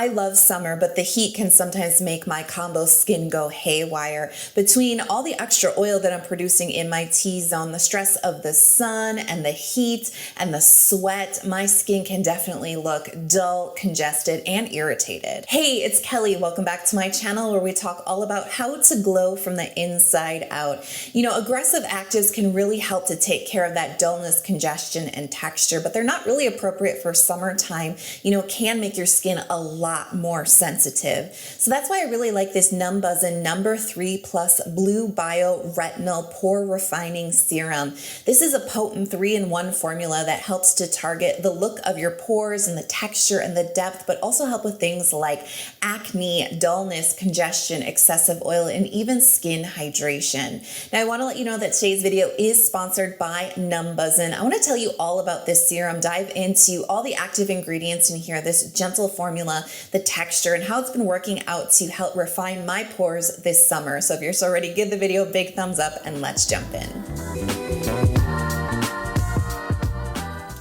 I love summer, but the heat can sometimes make my combo skin go haywire. Between all the extra oil that I'm producing in my T-zone, the stress of the sun and the heat and the sweat, my skin can definitely look dull, congested, and irritated. Hey, it's Kelly. Welcome back to my channel where we talk all about how to glow from the inside out. You know, aggressive actives can really help to take care of that dullness, congestion, and texture, but they're not really appropriate for summertime. You know, it can make your skin a lot more sensitive. So that's why I really like this numbuzin number 3+ blue bio-retinol pore refining serum. This is a potent 3-in-1 formula that helps to target the look of your pores and the texture and the depth, but also help with things like acne, dullness, congestion, excessive oil, and even skin hydration. Now I want to let you know that today's video is sponsored by numbuzin. I want to tell you all about this serum, dive into all the active ingredients in here, this gentle formula, the texture, and how it's been working out to help refine my pores this summer. So if you're so ready, give the video a big thumbs up and let's jump in.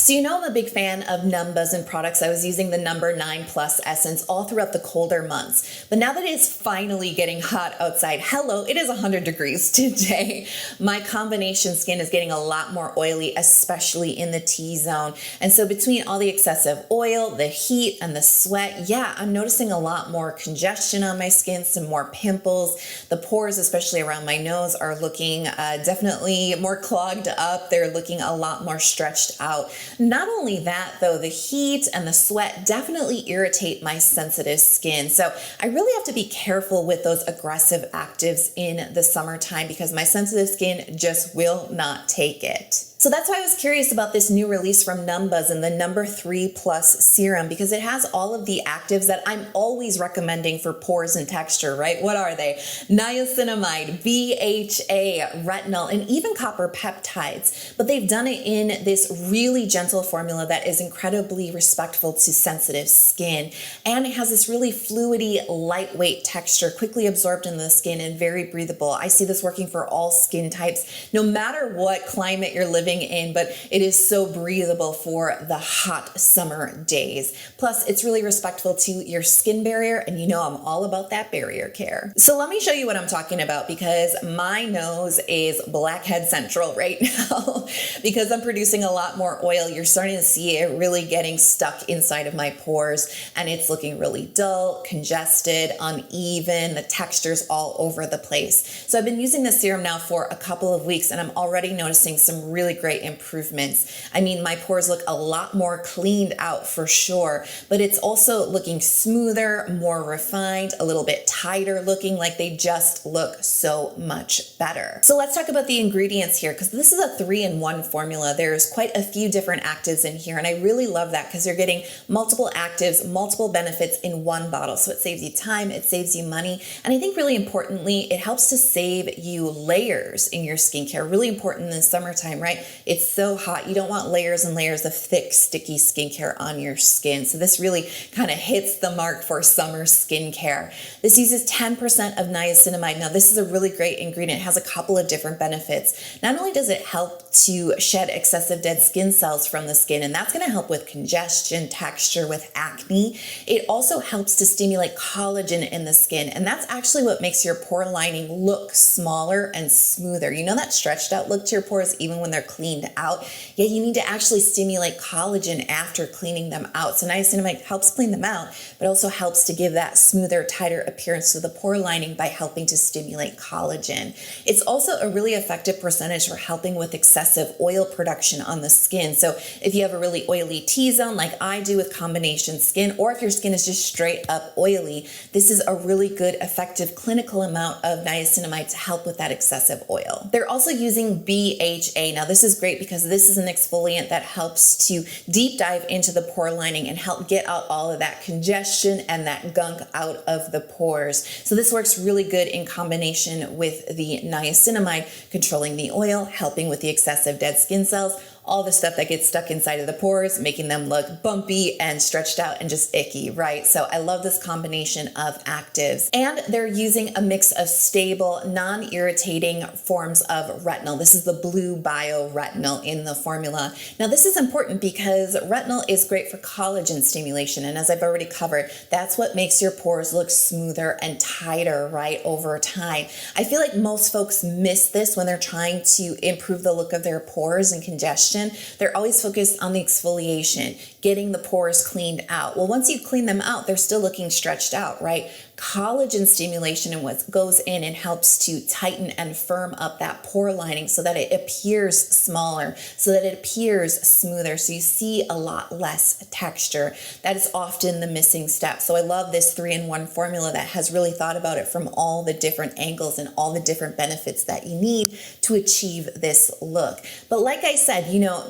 So you know I'm a big fan of numbuzin products. I was using the number 9+ essence all throughout the colder months. But now that it's finally getting hot outside, hello, it is 100 degrees today. My combination skin is getting a lot more oily, especially in the T-zone. And so between all the excessive oil, the heat, and the sweat, yeah, I'm noticing a lot more congestion on my skin, some more pimples. The pores, especially around my nose, are looking definitely more clogged up. They're looking a lot more stretched out. Not only that, though, the heat and the sweat definitely irritate my sensitive skin. So I really have to be careful with those aggressive actives in the summertime because my sensitive skin just will not take it. So that's why I was curious about this new release from numbuzin, the number 3+ serum, because it has all of the actives that I'm always recommending for pores and texture, right? What are they? Niacinamide, BHA, retinol, and even copper peptides. But they've done it in this really gentle formula that is incredibly respectful to sensitive skin. And it has this really fluidy, lightweight texture, quickly absorbed in the skin and very breathable. I see this working for all skin types, no matter what climate you're living in, but it is so breathable for the hot summer days. Plus, it's really respectful to your skin barrier, and you know I'm all about that barrier care. So let me show you what I'm talking about because my nose is blackhead central right now. Because I'm producing a lot more oil, you're starting to see it really getting stuck inside of my pores, and it's looking really dull, congested, uneven, the texture's all over the place. So I've been using this serum now for a couple of weeks, and I'm already noticing some really great improvements. I mean, my pores look a lot more cleaned out for sure, but it's also looking smoother, more refined, a little bit tighter looking, like they just look so much better. So let's talk about the ingredients here, because this is a 3-in-1 formula. There's quite a few different actives in here, and I really love that because you're getting multiple actives, multiple benefits in one bottle. So it saves you time, it saves you money, and I think really importantly, it helps to save you layers in your skincare. Really important in the summertime, right? It's so hot. You don't want layers and layers of thick, sticky skincare on your skin. So this really kind of hits the mark for summer skincare. This uses 10% of niacinamide. Now, this is a really great ingredient. It has a couple of different benefits. Not only does it help to shed excessive dead skin cells from the skin, and that's going to help with congestion, texture, with acne. It also helps to stimulate collagen in the skin, and that's actually what makes your pore lining look smaller and smoother. You know that stretched out look to your pores even when they're cleaned out? Yeah, you need to actually stimulate collagen after cleaning them out. So niacinamide helps clean them out, but also helps to give that smoother, tighter appearance to the pore lining by helping to stimulate collagen. It's also a really effective percentage for helping with excessive oil production on the skin. So if you have a really oily T-zone like I do with combination skin, or if your skin is just straight up oily, this is a really good, effective clinical amount of niacinamide to help with that excessive oil. They're also using BHA. Now this is great because this is an exfoliant that helps to deep dive into the pore lining and help get out all of that congestion and that gunk out of the pores. So this works really good in combination with the niacinamide, controlling the oil, helping with the excessive dead skin cells, all the stuff that gets stuck inside of the pores, making them look bumpy and stretched out and just icky, right? So I love this combination of actives. And they're using a mix of stable, non-irritating forms of retinol. This is the blue bio-retinol in the formula. Now this is important because retinol is great for collagen stimulation. And as I've already covered, that's what makes your pores look smoother and tighter, right, over time. I feel like most folks miss this when they're trying to improve the look of their pores and congestion. They're always focused on the exfoliation, getting the pores cleaned out. Well, once you clean them out, they're still looking stretched out, right? Collagen stimulation and what goes in and helps to tighten and firm up that pore lining so that it appears smaller, so that it appears smoother, so you see a lot less texture. That is often the missing step. So I love this 3-in-1 formula that has really thought about it from all the different angles and all the different benefits that you need to achieve this look. But like I said,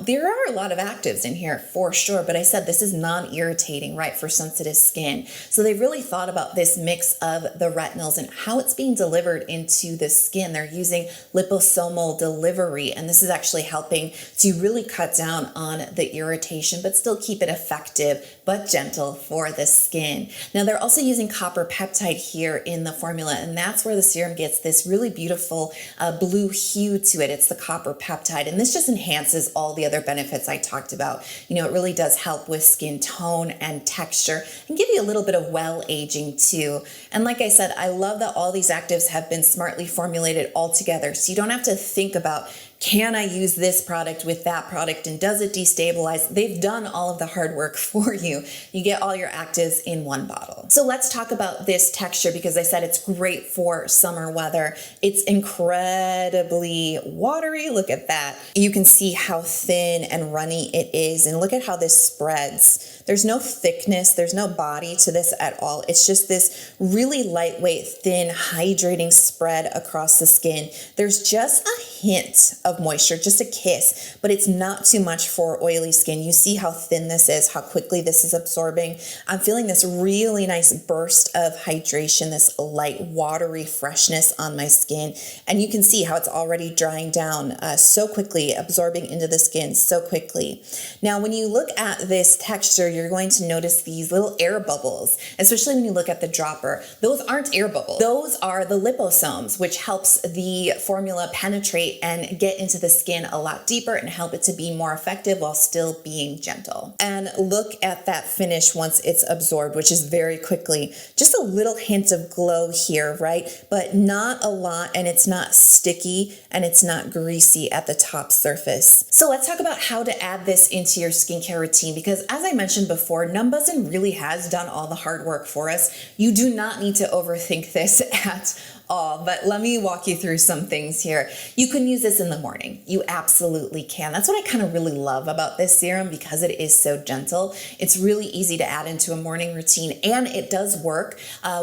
there are a lot of actives in here for sure, but I said this is non-irritating, right, for sensitive skin. So they've really thought about this mix of the retinols and how it's being delivered into the skin. They're using liposomal delivery, and this is actually helping to really cut down on the irritation, but still keep it effective but gentle for the skin. Now they're also using copper peptide here in the formula, and that's where the serum gets this really beautiful blue hue to it. It's the copper peptide, and this just enhances all the other benefits I talked about. It really does help with skin tone and texture and give you a little bit of well aging too. And like I said, I love that all these actives have been smartly formulated all together. So you don't have to think about, can I use this product with that product and does it destabilize? They've done all of the hard work for you. You get all your actives in one bottle. So let's talk about this texture because I said it's great for summer weather. It's incredibly watery. Look at that. You can see how thin and runny it is, and look at how this spreads. There's no thickness, there's no body to this at all. It's just this really lightweight, thin, hydrating spread across the skin. There's just a hint of moisture, just a kiss, but it's not too much for oily skin. You see how thin this is, how quickly this is absorbing. I'm feeling this really nice burst of hydration, this light, watery freshness on my skin. And you can see how it's already drying down so quickly, absorbing into the skin so quickly. Now, when you look at this texture, you're going to notice these little air bubbles, especially when you look at the dropper. Those aren't air bubbles. Those are the liposomes, which helps the formula penetrate and get into the skin a lot deeper and help it to be more effective while still being gentle. And look at that finish once it's absorbed, which is very quickly. Just a little hint of glow here, right? But not a lot, and it's not sticky and it's not greasy at the top surface. So let's talk about how to add this into your skincare routine, because as I mentioned before, numbuzin really has done all the hard work for us. You do not need to overthink this at all, but let me walk you through some things here. You can use this in the morning. You absolutely can. That's what I kind of really love about this serum, because it is so gentle. It's really easy to add into a morning routine, and it does work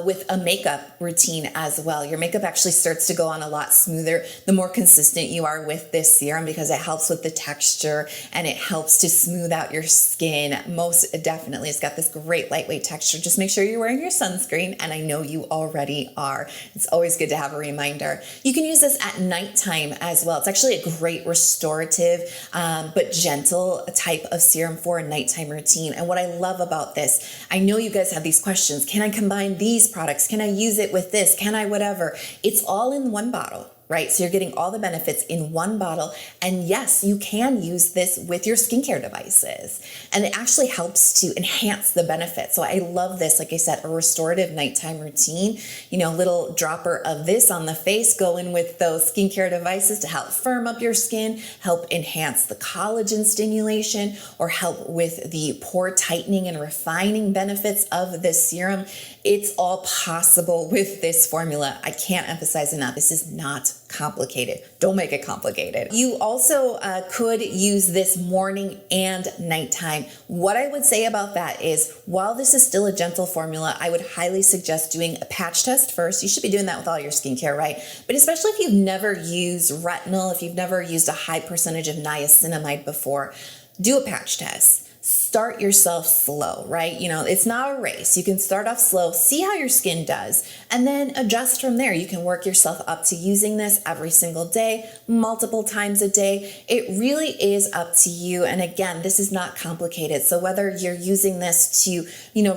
with a makeup routine as well. Your makeup actually starts to go on a lot smoother the more consistent you are with this serum, because it helps with the texture and it helps to smooth out your skin. Most definitely, it's got this great lightweight texture. Just make sure you're wearing your sunscreen, and I know you already are. It's always good to have a reminder. You can use this at nighttime as well. It's actually a great restorative but gentle type of serum for a nighttime routine. And what I love about this, I know you guys have these questions. Can I combine these products? Can I use it with this? Can I whatever? It's all in one bottle, right? So you're getting all the benefits in one bottle. And yes, you can use this with your skincare devices. And it actually helps to enhance the benefits. So I love this, like I said, a restorative nighttime routine, a little dropper of this on the face, go in with those skincare devices to help firm up your skin, help enhance the collagen stimulation, or help with the pore tightening and refining benefits of this serum. It's all possible with this formula. I can't emphasize enough. This is not complicated. Don't make it complicated. You also could use this morning and nighttime. What I would say about that is, while this is still a gentle formula, I would highly suggest doing a patch test first. You should be doing that with all your skincare, right? But especially if you've never used retinol, if you've never used a high percentage of niacinamide before, do a patch test. start yourself slow, right? It's not a race. You can start off slow, see how your skin does, and then adjust from there. You can work yourself up to using this every single day, multiple times a day. It really is up to you. And again, this is not complicated. So whether you're using this to,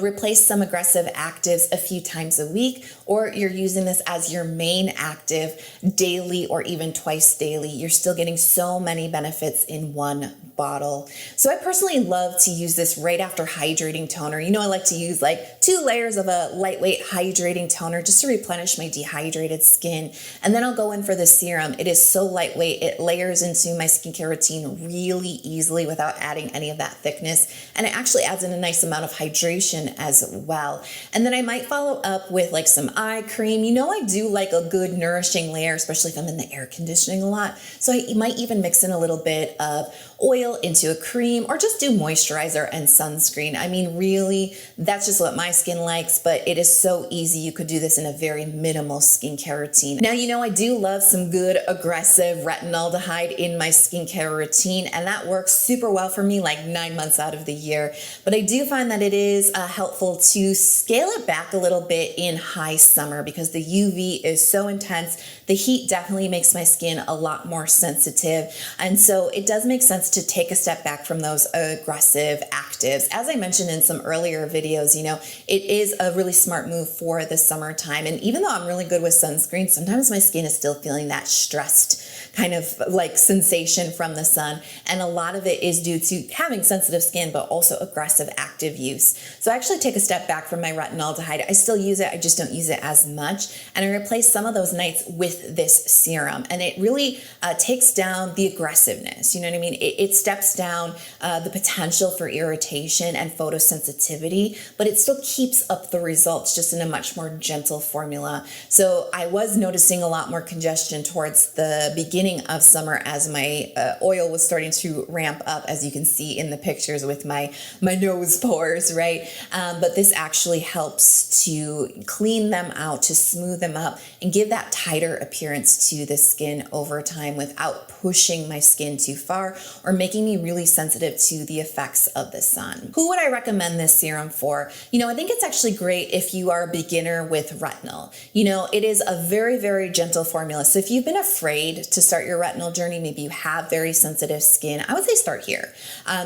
replace some aggressive actives a few times a week, or you're using this as your main active daily or even twice daily, you're still getting so many benefits in one bottle. So I personally love to use this right after hydrating toner. I like to use like 2 layers of a lightweight hydrating toner just to replenish my dehydrated skin. And then I'll go in for the serum. It is so lightweight. It layers into my skincare routine really easily without adding any of that thickness. And it actually adds in a nice amount of hydration as well. And then I might follow up with like some eye cream. I do like a good nourishing layer, especially if I'm in the air conditioning a lot. So I might even mix in a little bit of oil into a cream, or just do moisturizer and sunscreen. I mean, really, that's just what my skin likes, but it is so easy. You could do this in a very minimal skincare routine. Now, I do love some good aggressive retinaldehyde in my skincare routine, and that works super well for me like 9 months out of the year. But I do find that it is helpful to scale it back a little bit in high summer because the UV is so intense. The heat definitely makes my skin a lot more sensitive. And so it does make sense to take a step back from those aggressive actives. As I mentioned in some earlier videos, it is a really smart move for the summertime. And even though I'm really good with sunscreen, sometimes my skin is still feeling that stressed kind of like sensation from the sun. And a lot of it is due to having sensitive skin, but also aggressive active use. So I actually take a step back from my retinaldehyde. I still use it, I just don't use it as much. And I replace some of those nights with this serum. And it really takes down the aggressiveness. You know what I mean? It steps down the potential for irritation and photosensitivity, but it still keeps up the results just in a much more gentle formula. So I was noticing a lot more congestion towards the beginning of summer as my oil was starting to ramp up, as you can see in the pictures with my nose pores, right? But this actually helps to clean them out, to smooth them up, and give that tighter appearance to the skin over time without pushing my skin too far or making me really sensitive to the effects of the sun. Who would I recommend this serum for? I think it's actually great if you are a beginner with retinol. It is a very, very gentle formula. So if you've been afraid to start your retinol journey, maybe you have very sensitive skin, I would say start here.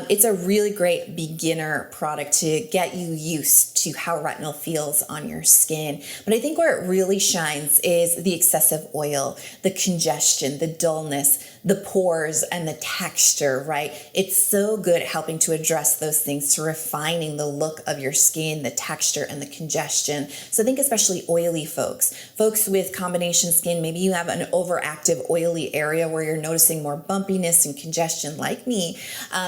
It's a really great beginner product to get you used to how retinol feels on your skin. But I think where it really shines is the excessive oil, the congestion, the dullness, the pores, and the texture, right? It's so good at helping to address those things, to refining the look of your skin, the texture, and the congestion. So I think especially oily folks with combination skin, maybe you have an overactive oily area where you're noticing more bumpiness and congestion like me.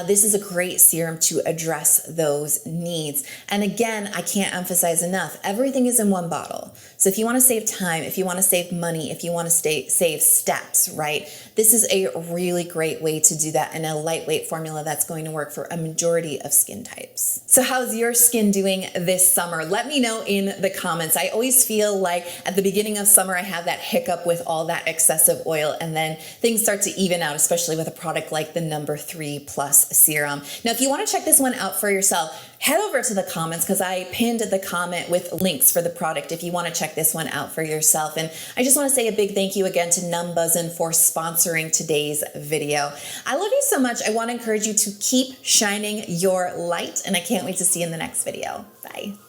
This is a great serum to address those needs. And again, I can't emphasize enough, everything is in one bottle. So if you want to save time, if you want to save money, if you want to save steps, right? This is a really great way to do that in a lightweight formula that's going to work for a majority of skin types. So how's your skin doing this summer? Let me know in the comments. I always feel like at the beginning of summer, I have that hiccup with all that excessive oil, and then things start to even out, especially with a product like the No. 3 Plus Serum. Now, if you want to check this one out for yourself, head over to the comments because I pinned the comment with links for the product if you want to check this one out for yourself. And I just want to say a big thank you again to numbuzin for sponsoring today's video. I love you so much. I want to encourage you to keep shining your light, and I can't wait to see you in the next video. Bye.